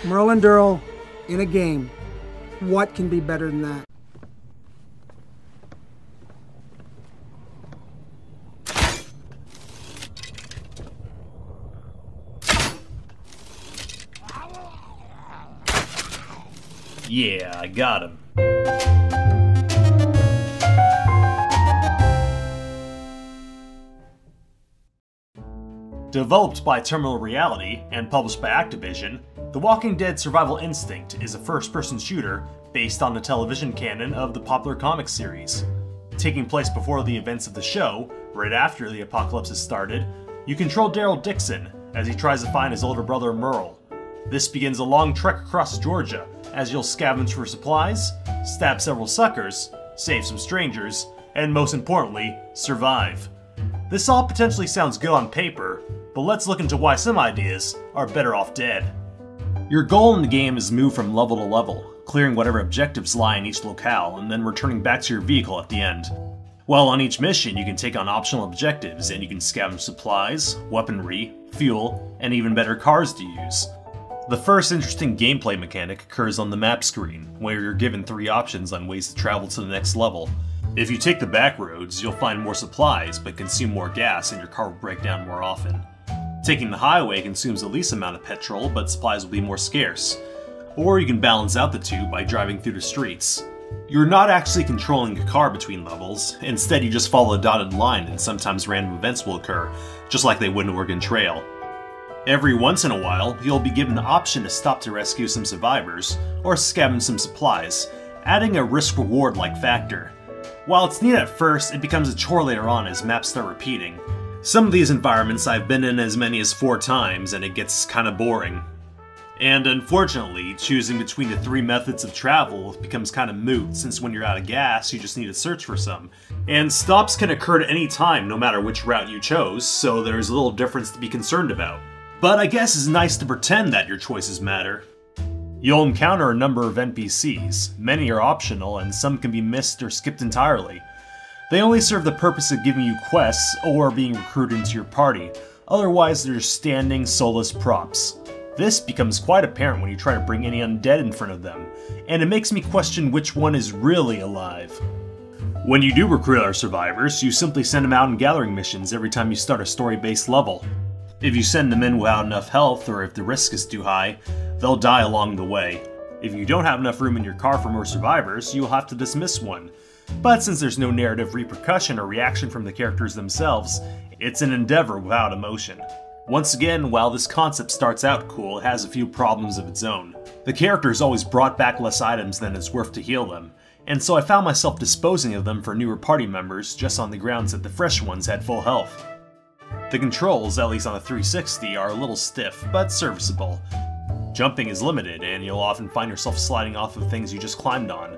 Merle and Daryl in a game. What can be better than that? Yeah, I got him. Developed by Terminal Reality and published by Activision, The Walking Dead Survival Instinct is a first-person shooter based on the television canon of the popular comic series. Taking place before the events of the show, right after the apocalypse has started, you control Daryl Dixon as he tries to find his older brother Merle. This begins a long trek across Georgia as you'll scavenge for supplies, stab several suckers, save some strangers, and most importantly, survive. This all potentially sounds good on paper, but let's look into why some ideas are better off dead. Your goal in the game is to move from level to level, clearing whatever objectives lie in each locale, and then returning back to your vehicle at the end. While on each mission you can take on optional objectives and you can scavenge supplies, weaponry, fuel, and even better cars to use. The first interesting gameplay mechanic occurs on the map screen, where you're given 3 options on ways to travel to the next level. If you take the back roads, you'll find more supplies but consume more gas and your car will break down more often. Taking the highway consumes the least amount of petrol, but supplies will be more scarce. Or you can balance out the two by driving through the streets. You're not actually controlling your car between levels, instead you just follow a dotted line and sometimes random events will occur, just like they would in an Oregon Trail. Every once in a while, you'll be given the option to stop to rescue some survivors, or scavenge some supplies, adding a risk-reward-like factor. While it's neat at first, it becomes a chore later on as maps start repeating. Some of these environments I've been in as many as 4 times and it gets kinda boring. And unfortunately, choosing between the 3 methods of travel becomes kinda moot, since when you're out of gas, you just need to search for some. And stops can occur at any time, no matter which route you chose, so there's little difference to be concerned about. But I guess it's nice to pretend that your choices matter. You'll encounter a number of NPCs, many are optional and some can be missed or skipped entirely. They only serve the purpose of giving you quests or being recruited into your party, otherwise they're just standing, soulless props. This becomes quite apparent when you try to bring any undead in front of them, and it makes me question which one is really alive. When you do recruit other survivors, you simply send them out on gathering missions every time you start a story-based level. If you send them in without enough health, or if the risk is too high, they'll die along the way. If you don't have enough room in your car for more survivors, you'll have to dismiss one. But since there's no narrative repercussion or reaction from the characters themselves, it's an endeavor without emotion. Once again, while this concept starts out cool, it has a few problems of its own. The characters always brought back less items than it's worth to heal them, and so I found myself disposing of them for newer party members just on the grounds that the fresh ones had full health. The controls, at least on the 360, are a little stiff, but serviceable. Jumping is limited, and you'll often find yourself sliding off of things you just climbed on.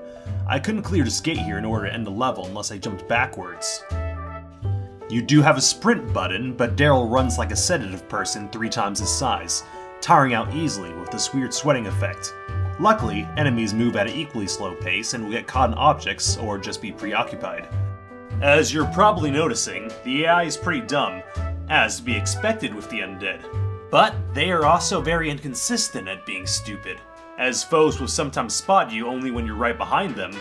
I couldn't clear this gate here in order to end the level unless I jumped backwards. You do have a sprint button, but Daryl runs like a sedative person 3 times his size, tiring out easily with this weird sweating effect. Luckily, enemies move at an equally slow pace and will get caught in objects or just be preoccupied. As you're probably noticing, the AI is pretty dumb, as to be expected with the undead. But they are also very inconsistent at being stupid, as foes will sometimes spot you only when you're right behind them,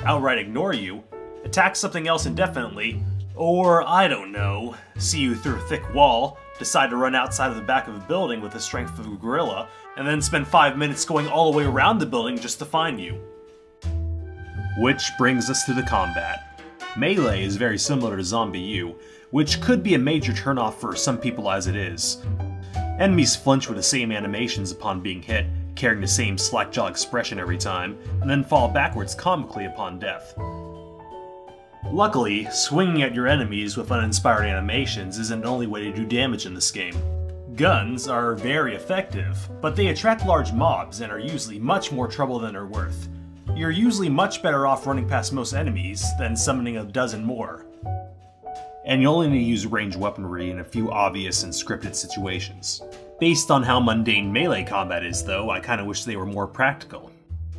outright ignore you, attack something else indefinitely, or, I don't know, see you through a thick wall, decide to run outside of the back of a building with the strength of a gorilla, and then spend 5 minutes going all the way around the building just to find you. Which brings us to the combat. Melee is very similar to Zombie U, which could be a major turnoff for some people as it is. Enemies flinch with the same animations upon being hit, carrying the same slack-jaw expression every time, and then fall backwards comically upon death. Luckily, swinging at your enemies with uninspired animations isn't the only way to do damage in this game. Guns are very effective, but they attract large mobs and are usually much more trouble than they're worth. You're usually much better off running past most enemies than summoning a dozen more. And you only need to use ranged weaponry in a few obvious and scripted situations. Based on how mundane melee combat is though, I kinda wish they were more practical.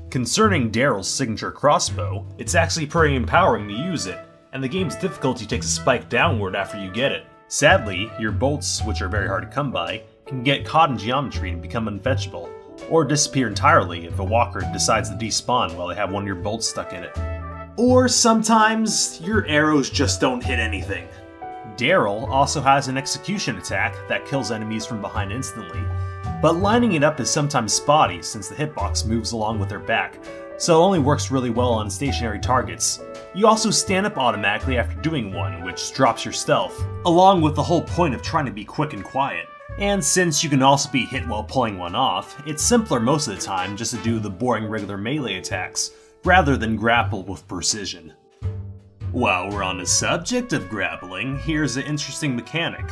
Concerning Daryl's signature crossbow, it's actually pretty empowering to use it, and the game's difficulty takes a spike downward after you get it. Sadly, your bolts, which are very hard to come by, can get caught in geometry and become unfetchable, or disappear entirely if a walker decides to despawn while they have one of your bolts stuck in it. Or sometimes your arrows just don't hit anything. Daryl also has an execution attack that kills enemies from behind instantly, but lining it up is sometimes spotty since the hitbox moves along with their back, so it only works really well on stationary targets. You also stand up automatically after doing one, which drops your stealth, along with the whole point of trying to be quick and quiet. And since you can also be hit while pulling one off, it's simpler most of the time just to do the boring regular melee attacks, rather than grapple with precision. While we're on the subject of grappling, here's an interesting mechanic.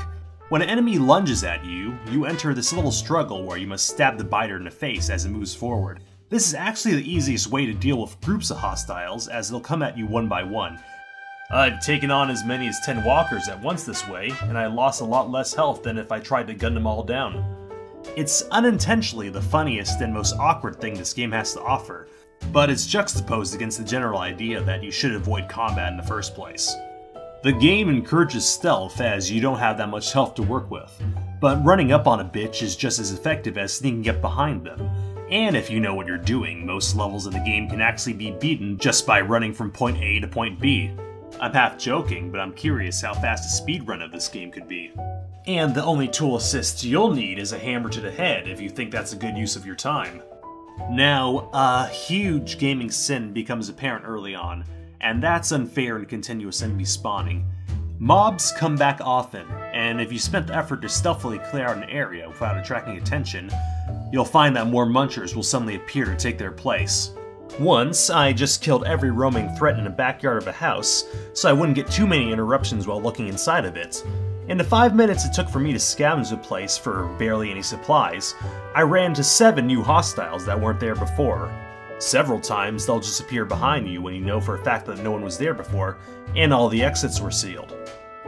When an enemy lunges at you, you enter this little struggle where you must stab the biter in the face as it moves forward. This is actually the easiest way to deal with groups of hostiles, as they'll come at you one by one. I've taken on as many as 10 walkers at once this way, and I lost a lot less health than if I tried to gun them all down. It's unintentionally the funniest and most awkward thing this game has to offer, but it's juxtaposed against the general idea that you should avoid combat in the first place. The game encourages stealth as you don't have that much health to work with, but running up on a bitch is just as effective as sneaking up behind them. And if you know what you're doing, most levels in the game can actually be beaten just by running from point A to point B. I'm half joking, but I'm curious how fast a speedrun of this game could be. And the only tool assist you'll need is a hammer to the head if you think that's a good use of your time. Now, a huge gaming sin becomes apparent early on, and that's unfair and continuous enemy spawning. Mobs come back often, and if you spent the effort to stealthily clear out an area without attracting attention, you'll find that more munchers will suddenly appear to take their place. Once, I just killed every roaming threat in the backyard of a house, so I wouldn't get too many interruptions while looking inside of it. In the 5 minutes it took for me to scavenge the place for barely any supplies, I ran into 7 new hostiles that weren't there before. Several times they'll just appear behind you when you know for a fact that no one was there before, and all the exits were sealed.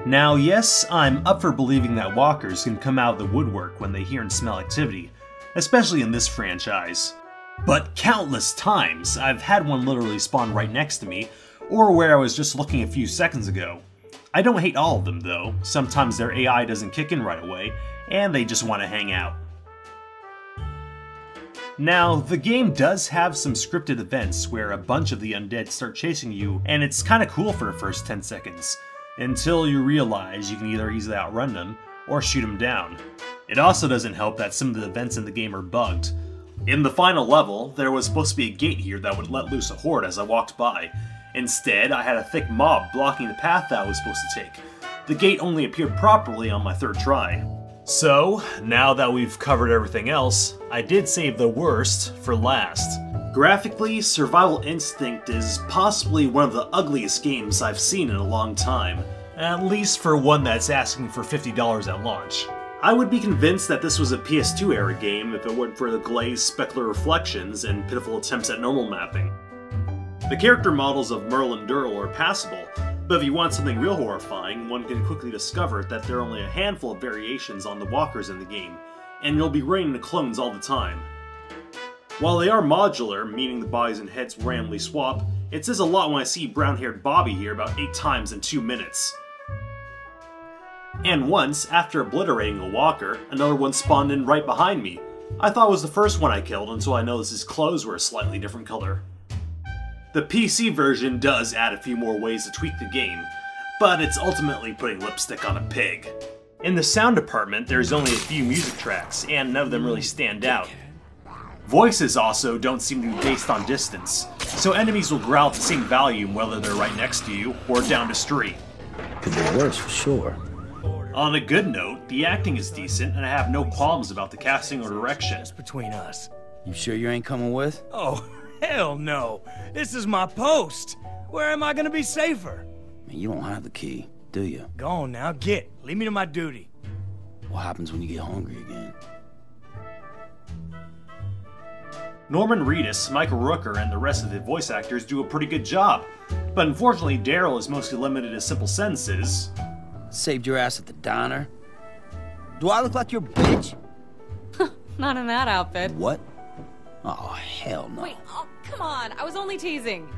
Now yes, I'm up for believing that walkers can come out of the woodwork when they hear and smell activity, especially in this franchise. But countless times, I've had one literally spawn right next to me, or where I was just looking a few seconds ago. I don't hate all of them though, sometimes their AI doesn't kick in right away, and they just want to hang out. Now, the game does have some scripted events where a bunch of the undead start chasing you, and it's kinda cool for the first 10 seconds, until you realize you can either easily outrun them, or shoot them down. It also doesn't help that some of the events in the game are bugged. In the final level, there was supposed to be a gate here that would let loose a horde as I walked by. Instead, I had a thick mob blocking the path that I was supposed to take. The gate only appeared properly on my 3rd try. So, now that we've covered everything else, I did save the worst for last. Graphically, Survival Instinct is possibly one of the ugliest games I've seen in a long time, at least for one that's asking for $50 at launch. I would be convinced that this was a PS2 era game if it weren't for the glazed specular reflections and pitiful attempts at normal mapping. The character models of Merle and Daryl are passable, but if you want something real horrifying, one can quickly discover that there are only a handful of variations on the walkers in the game, and you'll be running into clones all the time. While they are modular, meaning the bodies and heads randomly swap, it says a lot when I see brown-haired Bobby here about 8 times in 2 minutes. And once, after obliterating a walker, another one spawned in right behind me. I thought it was the first one I killed until I noticed his clothes were a slightly different color. The PC version does add a few more ways to tweak the game, but it's ultimately putting lipstick on a pig. In the sound department, there's only a few music tracks, and none of them really stand out. Voices also don't seem to be based on distance, so enemies will growl at the same volume whether they're right next to you or down the street. Could be worse for sure. On a good note, the acting is decent, and I have no qualms about the casting or direction. Just between us. You sure you ain't coming with? Oh, hell no. This is my post. Where am I gonna be safer? Man, you don't have the key, do you? Go on now, get. Leave me to my duty. What happens when you get hungry again? Norman Reedus, Michael Rooker, and the rest of the voice actors do a pretty good job, but unfortunately Daryl is mostly limited to simple sentences. Saved your ass at the diner? Do I look like your bitch? Not in that outfit. What? Oh, hell no. Wait, oh, come on. I was only teasing.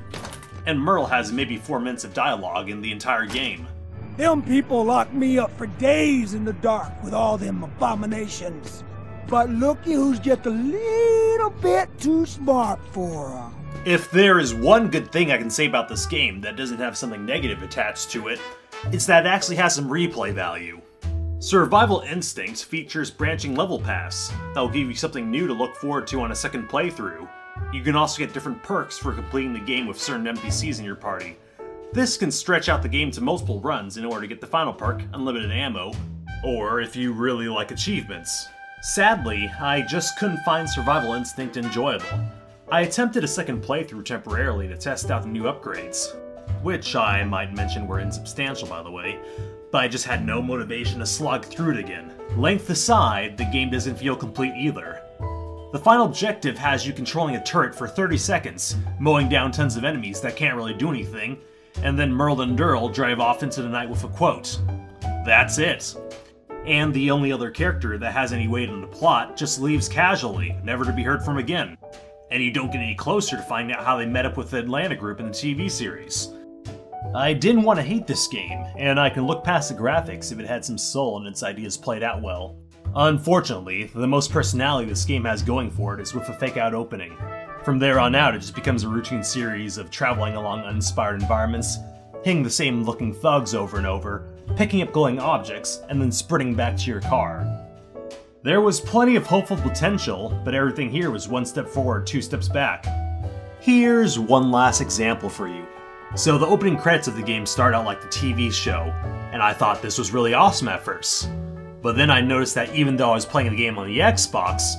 And Merle has maybe 4 minutes of dialogue in the entire game. Them people locked me up for days in the dark with all them abominations. but looky who's just a little bit too smart for her. If there is one good thing I can say about this game that doesn't have something negative attached to it, it's that it actually has some replay value. Survival Instinct features branching level paths that will give you something new to look forward to on a second playthrough. You can also get different perks for completing the game with certain NPCs in your party. This can stretch out the game to multiple runs in order to get the final perk, unlimited ammo, or if you really like achievements. Sadly, I just couldn't find Survival Instinct enjoyable. I attempted a second playthrough temporarily to test out the new upgrades, which I might mention were insubstantial by the way, but I just had no motivation to slog through it again. Length aside, the game doesn't feel complete either. The final objective has you controlling a turret for 30 seconds, mowing down tons of enemies that can't really do anything, and then Merle and Durl drive off into the night with a quote. That's it. And the only other character that has any weight in the plot just leaves casually, never to be heard from again. And you don't get any closer to finding out how they met up with the Atlanta group in the TV series. I didn't want to hate this game, and I can look past the graphics if it had some soul and its ideas played out well. Unfortunately, the most personality this game has going for it is with a fake-out opening. From there on out, it just becomes a routine series of traveling along uninspired environments, hitting the same looking thugs over and over, picking up glowing objects, and then sprinting back to your car. There was plenty of hopeful potential, but everything here was one step forward, two steps back. Here's one last example for you. So the opening credits of the game start out like the TV show, and I thought this was really awesome at first. But then I noticed that even though I was playing the game on the Xbox,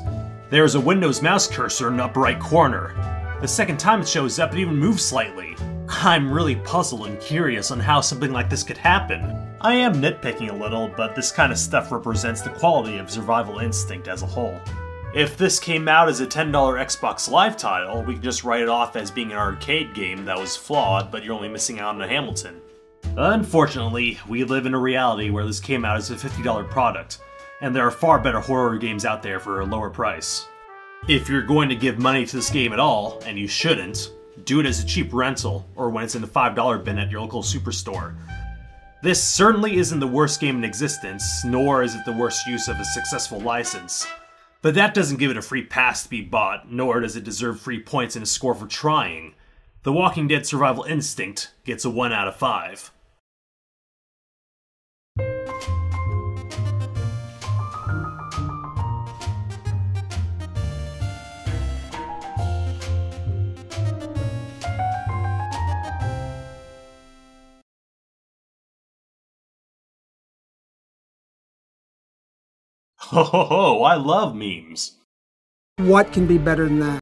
there is a Windows mouse cursor in the upper right corner. The second time it shows up, it even moves slightly. I'm really puzzled and curious on how something like this could happen. I am nitpicking a little, but this kind of stuff represents the quality of Survival Instinct as a whole. If this came out as a $10 Xbox Live title, we could just write it off as being an arcade game that was flawed, but you're only missing out on a Hamilton. Unfortunately, we live in a reality where this came out as a $50 product, and there are far better horror games out there for a lower price. If you're going to give money to this game at all, and you shouldn't, do it as a cheap rental, or when it's in the $5 bin at your local superstore. This certainly isn't the worst game in existence, nor is it the worst use of a successful license. But that doesn't give it a free pass to be bought, nor does it deserve free points and a score for trying. The Walking Dead Survival Instinct gets a 1 out of 5. Ho ho ho, I love memes. What can be better than that?